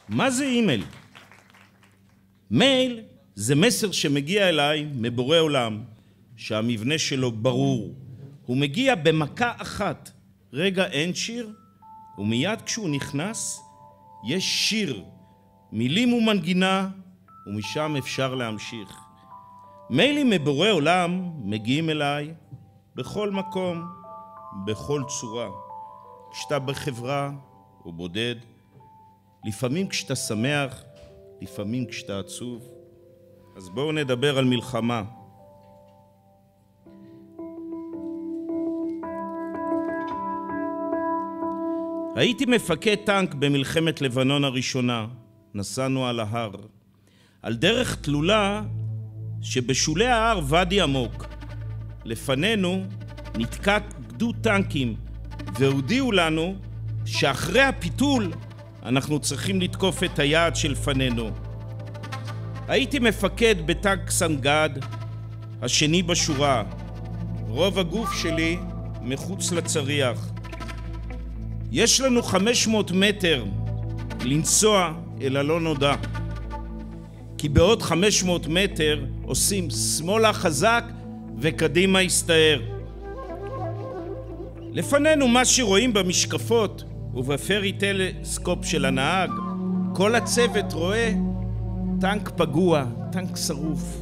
מה זה אימייל? מייל זה מסר שמגיע אליי מבורא עולם, שהמבנה שלו ברור. הוא מגיע במכה אחת. רגע אין שיר, ומיד כשהוא נכנס, יש שיר, מילים ומנגינה, ומשם אפשר להמשיך. מיילים מבורא עולם מגיעים אליי בכל מקום, בכל צורה. כשאתה בחברה או בודד, לפעמים כשאתה שמח, לפעמים כשאתה עצוב. אז בואו נדבר על מלחמה. הייתי מפקד טנק במלחמת לבנון הראשונה. נסענו על ההר. על דרך תלולה שבשולי ההר ואדי עמוק. לפנינו נתקע גדוד טנקים, והודיעו לנו שאחרי הפיתול אנחנו צריכים לתקוף את היעד שלפנינו. הייתי מפקד בטנק סנגד, השני בשורה. רוב הגוף שלי מחוץ לצריח. יש לנו 500 מטר לנסוע אל הלא נודע. כי בעוד 500 מטר עושים שמאלה חזק וקדימה הסתער. לפנינו מה שרואים במשקפות ובפרי טלסקופ של הנהג, כל הצוות רואה טנק פגוע, טנק שרוף.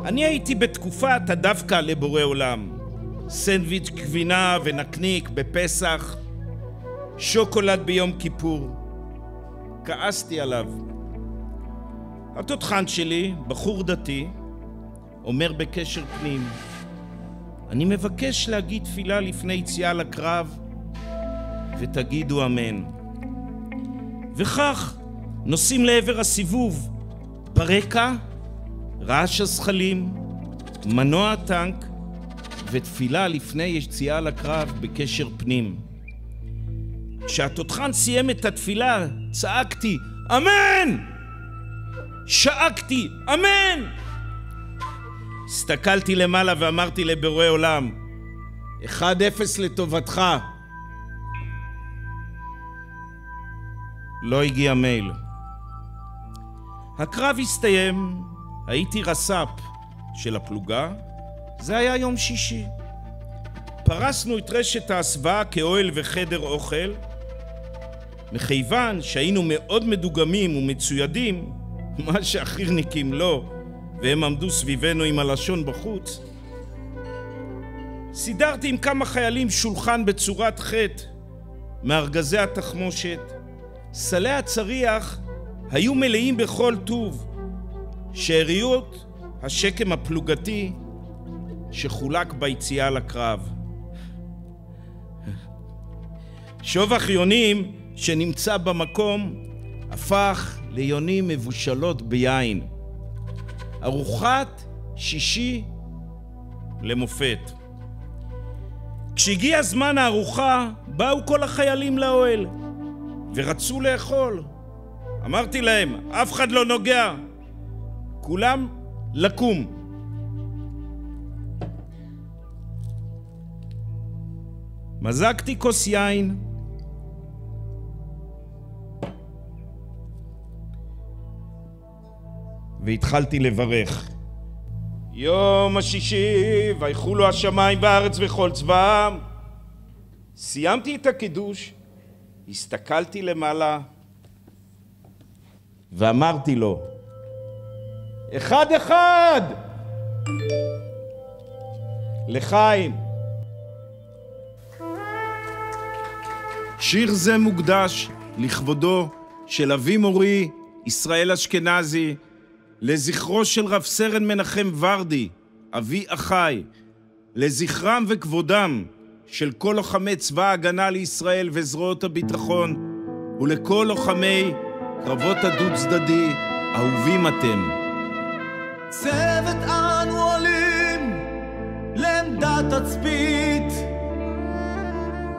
אני הייתי בתקופת הדווקא לבורא עולם. סנדוויץ' גבינה ונקניק בפסח, שוקולד ביום כיפור. כעסתי עליו. התותחן שלי, בחור דתי, אומר בקשר פנים, אני מבקש להגיד תפילה לפני יציאה לקרב, ותגידו אמן. וכך נוסעים לעבר הסיבוב. ברקע, רעש הזחלים, מנוע הטנק, ותפילה לפני יציאה לקרב בקשר פנים. כשהתותחן סיים את התפילה, צעקתי, אמן! שאקתי, אמן! הסתכלתי למעלה ואמרתי לבורא עולם, 1-0 לטובתך. לא הגיע מייל. הקרב הסתיים, הייתי רס"פ של הפלוגה, זה היה יום שישי. פרסנו את רשת ההסוואה כאוהל וחדר אוכל. מכיוון שהיינו מאוד מדוגמים ומצוידים, מה שהחירניקים לא, והם עמדו סביבנו עם הלשון בחוץ, סידרתי עם כמה חיילים שולחן בצורת חטא מארגזי התחמושת. סלי הצריח היו מלאים בכל טוב, שאריות השקם הפלוגתי שחולק ביציאה לקרב. שובח יונים שנמצא במקום הפך ליונים מבושלות ביין. ארוחת שישי למופת. כשהגיע זמן הארוחה, באו כל החיילים לאוהל ורצו לאכול. אמרתי להם, אף אחד לא נוגע, כולם לקום. מזגתי כוס יין, והתחלתי לברך. יום השישי, ויחולו השמיים והארץ וכל צבאם. סיימתי את הקידוש, הסתכלתי למעלה, ואמרתי לו, 1-1! לחיים. שיר זה מוקדש לכבודו של אבי מורי, ישראל אשכנזי, לזכרו של רב סרן מנחם ורדי, אבי אחי, לזכרם וכבודם של כל לוחמי צבא ההגנה לישראל וזרועות הביטחון, ולכל לוחמי קרבות הדו צדדי, אהובים אתם. צוות אנו עולים לעמדת תצפית,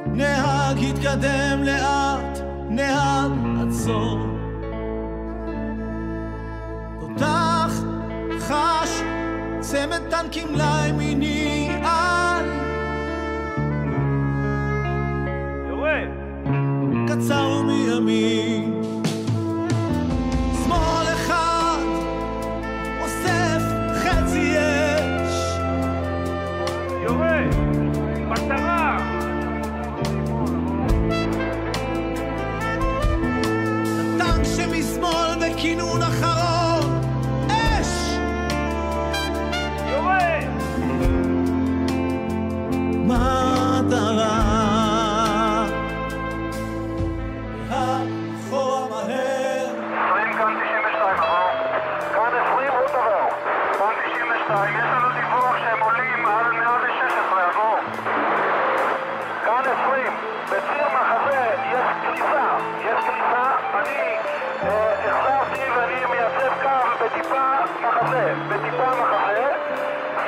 נהג התקדם לאט, נהג עצור, תותח חש צמד טנקים לימיני על יורה קצר מימין. אני החזרתי ואני מייצב קו בטיפה מחזה,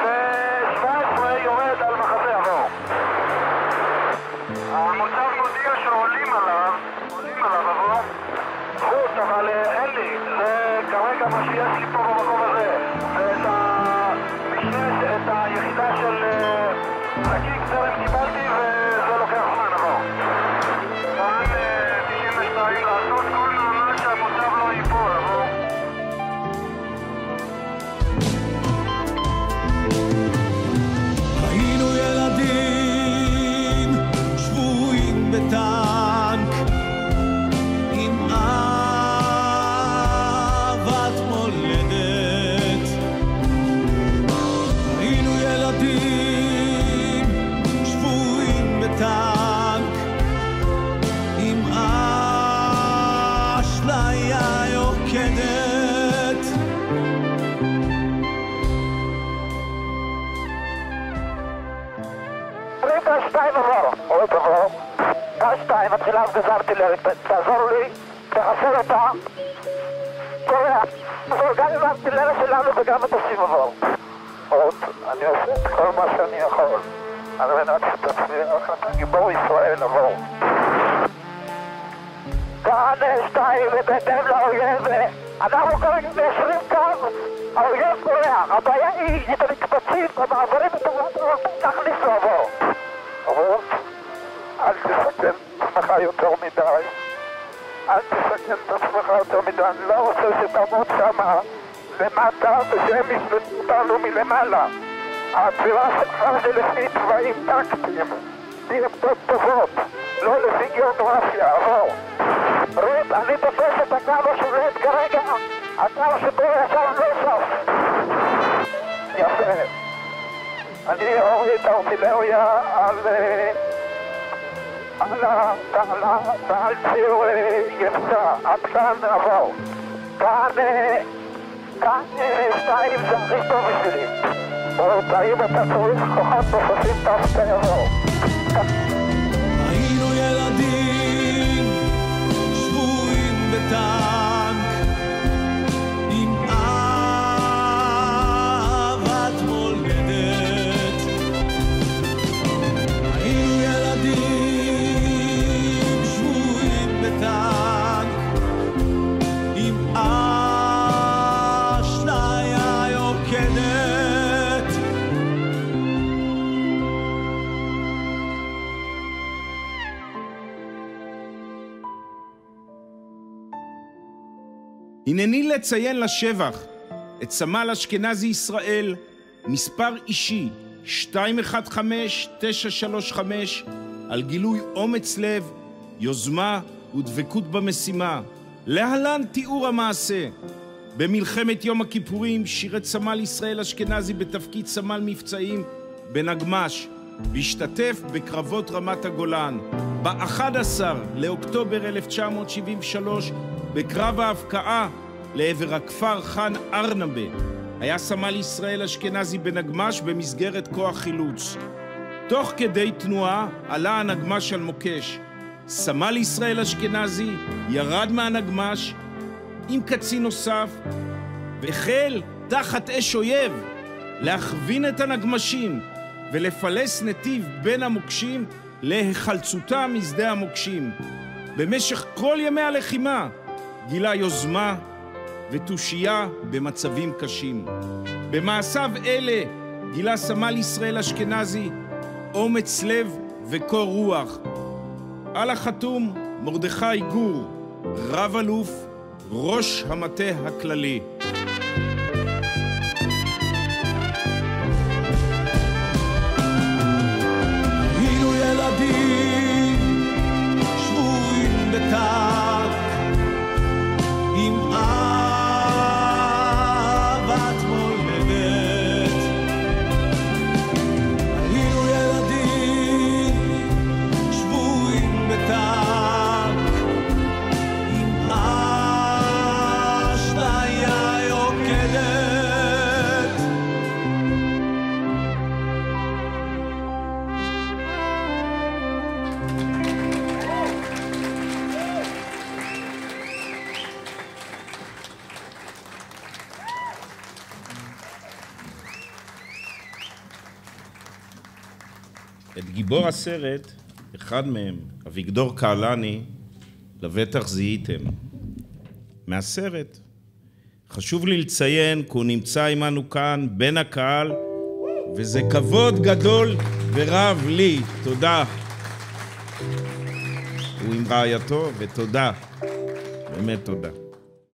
ו-17 יורד על מחזה עבור. המוצב מודיע שעולים עליו עבור חוץ, אבל אין לי, זה כרגע מה שיש לי פה במקום הזה, ואת המשנה, את היחידה של חקיק טרם קיבלתי וזה לוקח זמן עבור. כאן 92 לעשות כל מאמץ שהמוצב לא ייפול עבור. היינו ילדים שבויים בטנק עם אהבת מולדת. היינו ילדים שבויים בטנק עם אשליה יוקדת. שתיים עבור, עוד עבור. שתיים, מתחילה הפגזה ארטילרית, תעזור לי, תחסל אותה. קורא, גם עם הארטילריה שלנו וגם מטוסים עבור. עוד, אני עושה את כל מה שאני יכול, על מנת שתצליח גיבור ישראל עבור. כאן שתיים, ובהתאם לאויב, אנחנו כרגע מיישרים קו, האויב קורח, הבעיה היא את המקבצים, המעברים בתורת תכניסו עבור. רות, אל תסכן את עצמך יותר מדי. אל תסכן את עצמך יותר מדי. אני לא רוצה שתעמוד שמה למטה ושהם ישלטו אותנו מלמעלה. העצירה שלך זה לפי צבעים טקטיים. עמדות טובות, לא לפי גיאוגרפיה. עבור. רות, אני תופס את הקו השולט כרגע. הקו שבו ישר נוסף. יפה. אני אוריד את הארטילריה על ציר יפסה, עד כאן עבור. כאן שתיים זה הכי טוב בשבילי. האם אתה צריך כוחות נוספים תעשה יעבור. היינו ילדים שבויים בטנק עם אהבת מולדת. היינו ילדים שבויים בטנק עם אשליה יוקדת. הנני לציין לשבח את סמל אשכנזי ישראל, מספר אישי 215935, על גילוי אומץ לב, יוזמה ודבקות במשימה. להלן תיאור המעשה. במלחמת יום הכיפורים שירת סמל ישראל אשכנזי בתפקיד סמל מבצעים בנגמש, והשתתף בקרבות רמת הגולן. ב-11 לאוקטובר 1973, בקרב ההבקעה לעבר הכפר חאן ארנבה, היה סמל ישראל אשכנזי בנגמש במסגרת כוח חילוץ. תוך כדי תנועה עלה הנגמש על מוקש. סמל ישראל אשכנזי ירד מהנגמש עם קצין נוסף והחל תחת אש אויב להכווין את הנגמשים ולפלס נתיב בין המוקשים להיחלצותם משדה המוקשים. במשך כל ימי הלחימה גילה יוזמה ותושייה במצבים קשים. במעשיו אלה גילה סמל ישראל אשכנזי אומץ לב וקור רוח. על החתום מרדכי גור, רב אלוף, ראש המטה הכללי. היינו ילדים שבויים בטנק עם אהבת מולדת. היינו ילדים שבויים בטנק עם אשליה את גיבור הסרט, אחד מהם, אביגדור קהלני, לבטח זיהיתם. מהסרט. חשוב לי לציין, כי הוא נמצא עמנו כאן בין הקהל, וזה כבוד גדול ורב לי. תודה. הוא עם רעייתו, ותודה. באמת תודה.